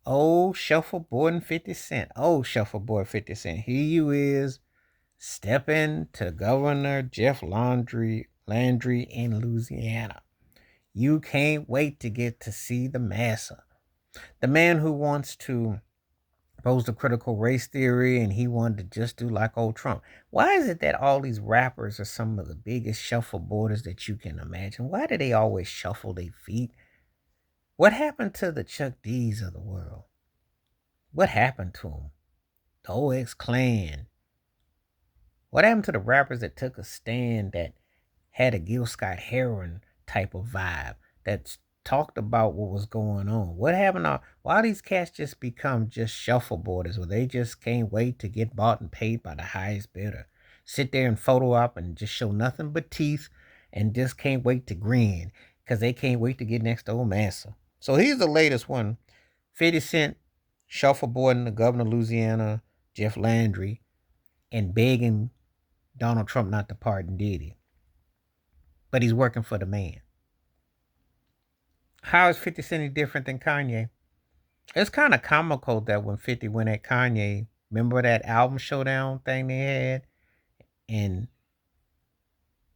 old shuffleboarding 50 Cent. Old shuffleboard 50 Cent. Here you is stepping to Governor Jeff Landry in Louisiana. You can't wait to get to see the massa. The man who wants to pose the critical race theory and he wanted to just do like old Trump. Why is it that all these rappers are some of the biggest shuffleboarders that you can imagine? Why do they always shuffle their feet? What happened to the Chuck D's of the world? What happened to them? The OX Clan. What happened to the rappers that took a stand that had a Gil Scott Heron type of vibe that talked about what was going on? What happened to why these cats just become just shuffleboarders where they just can't wait to get bought and paid by the highest bidder? Sit there and photo up and just show nothing but teeth and just can't wait to grin because they can't wait to get next to old massa. So here's the latest one. 50 Cent shuffleboarding the governor of Louisiana, Jeff Landry, and begging Donald Trump not to pardon Diddy. But he's working for the man. How is 50 Cent any different than Kanye? It's kind of comical that when 50 went at Kanye, remember that album showdown thing they had? And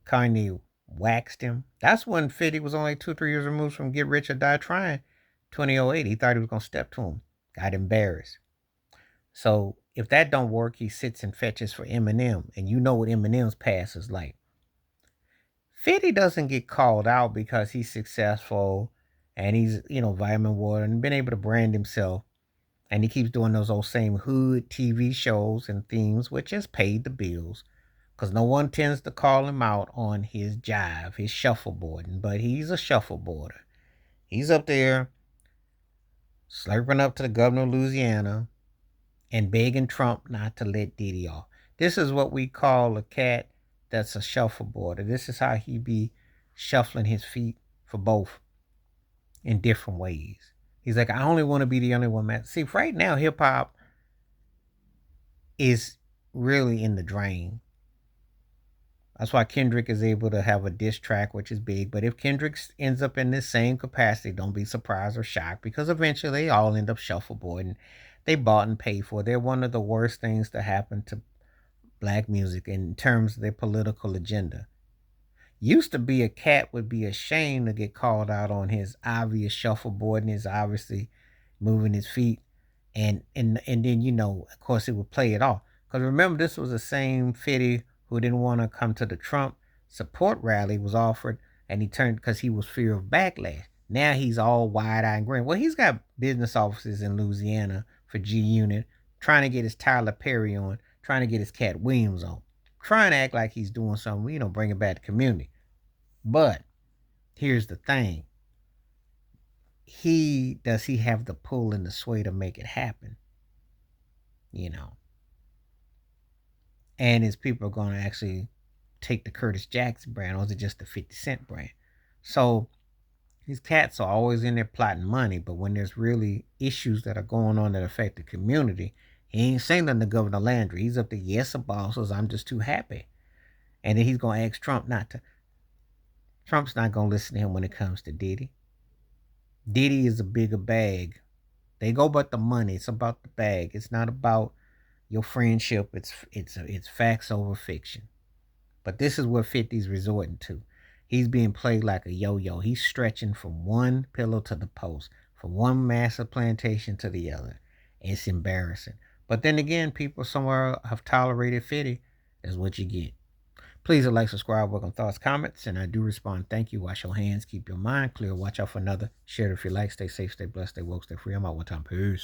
Kanye waxed him. That's when 50 was only 2-3 years removed from Get Rich or Die Trying. 2008, he thought he was going to step to him. Got embarrassed. So if that don't work, he sits and fetches for Eminem. And you know what Eminem's past is like. 50 doesn't get called out because he's successful and he's, vitamin water and been able to brand himself. And he keeps doing those old same hood TV shows and themes, which has paid the bills. Because no one tends to call him out on his jive, his shuffleboarding. But he's a shuffleboarder. He's up there slurping up to the governor of Louisiana and begging Trump not to let Diddy off. This is what we call a cat that's a shuffleboarder. This is how he be shuffling his feet for both in different ways. He's like, I only want to be the only one, man. See, right now, hip hop is really in the drain. That's why Kendrick is able to have a diss track, which is big. But if Kendrick ends up in this same capacity, don't be surprised or shocked because eventually they all end up shuffleboarding. They bought and paid for. They're one of the worst things to happen to black music in terms of their political agenda. Used to be a cat would be ashamed to get called out on his obvious shuffleboarding, his obviously moving his feet, and then of course it would play it off. Because remember, this was the same 50 who didn't want to come to the Trump support rally was offered, and he turned because he was fear of backlash. Now he's all wide-eyed and grin. Well, he's got business offices in Louisiana for G Unit, trying to get his Tyler Perry on, trying to get his Cat Williams on, trying to act like he's doing something, bring it back to the community. But here's the thing. Does he have the pull and the sway to make it happen? And his people are going to actually take the Curtis Jackson brand, or is it just the 50 Cent brand? So these cats are always in there plotting money, but when there's really issues that are going on that affect the community, he ain't saying nothing to Governor Landry. He's up there, yes, bosses, I'm just too happy. And then he's going to ask Trump not to. Trump's not going to listen to him when it comes to Diddy. Diddy is a bigger bag. They go about the money. It's about the bag. It's not about your friendship. It's facts over fiction. But this is what 50's resorting to. He's being played like a yo-yo. He's stretching from one pillow to the post, from one massive plantation to the other. It's embarrassing. But then again, people somewhere have tolerated 50. That's what you get. Please like, subscribe, welcome thoughts, comments, and I do respond. Thank you. Wash your hands. Keep your mind clear. Watch out for another. Share it if you like. Stay safe, stay blessed, stay woke, stay free. I'm out one time. Peace.